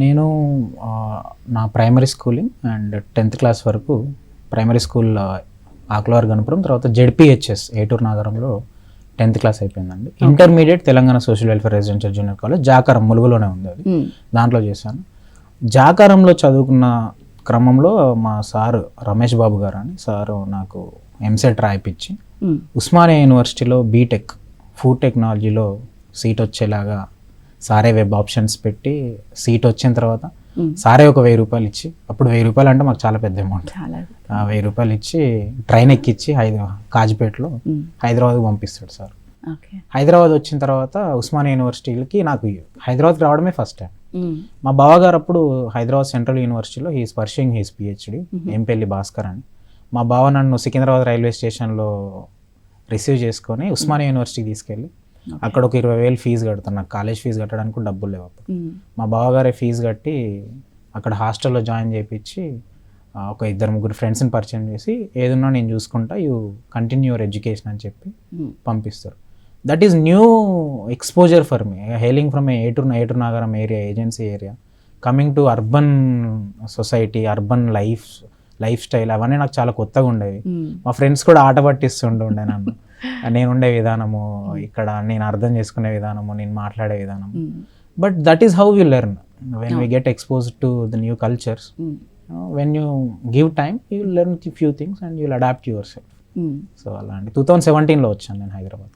నేను నా primary schooling and 10th class వరకు ప్రైమరీ స్కూల్ ఆకులవారి గణపురం, తర్వాత జెడ్పిహెచ్ఎస్ ఏటూరు నగరంలో 10th క్లాస్ అయిపోయిందండి. Intermediate Telangana social welfare residential junior college Jakaram ములుగులోనే ఉంది, అది దాంట్లో చేశాను. జాకారంలో చదువుకున్న క్రమంలో మా సారు రమేష్ బాబు గారు అని సారు నాకు ఎంసెట్ రాయిపించి ఉస్మానియా యూనివర్సిటీలో బీటెక్ ఫుడ్ టెక్నాలజీలో సీట్ వచ్చేలాగా సారే వెబ్ ఆప్షన్స్ పెట్టి సీట్ వచ్చిన తర్వాత సారే ఒక 1000 రూపాయలు ఇచ్చి, అప్పుడు 1000 రూపాయలు అంటే మాకు చాలా పెద్ద అమౌంట్, 1000 రూపాయలు ఇచ్చి ట్రైన్ ఎక్కిచ్చి కాజిపేటలో హైదరాబాద్కి పంపిస్తాడు సార్. హైదరాబాద్ వచ్చిన తర్వాత ఉస్మానియా యూనివర్సిటీకి నాకు హైదరాబాద్ రావడమే ఫస్ట్ టైం. మా బావగారు అప్పుడు హైదరాబాద్ సెంట్రల్ యూనివర్సిటీలో he's pursuing his PhD, Empelli Bhaskar అని. మా బావ నన్ను సికింద్రాబాద్ రైల్వే స్టేషన్లో రిసీవ్ చేసుకొని ఉస్మానియా యూనివర్సిటీకి తీసుకెళ్ళి అక్కడ ఒక 20,000 ఫీజు కడతాను. నాకు కాలేజ్ ఫీజు కట్టడానికి కూడా డబ్బులు లేవు అప్పుడు. మా బావగారే ఫీజు కట్టి అక్కడ హాస్టల్లో జాయిన్ చేయించి ఒక 2-3 ఫ్రెండ్స్ని పరిచయం చేసి ఏదున్నా నేను చూసుకుంటా, యూ కంటిన్యూ యువర్ ఎడ్యుకేషన్ అని చెప్పి పంపిస్తారు. That is new exposure for me, hailing from Eturunagaram area, agency area, coming to urban society, urban lifestyle, అవన్నీ నాకు చాలా కొత్తగా ఉండేవి. మా ఫ్రెండ్స్ కూడా ఆట పట్టిస్తుండే నన్ను, నేను ఉండే విధానము, ఇక్కడ నేను అర్థం చేసుకునే విధానము, నేను మాట్లాడే విధానం. But that is how you learn when we get expose to the new cultures. When you give time you learn few things and you will adapt yourself. సో అలాంటి 2017లో వచ్చాను నేను హైదరాబాద్.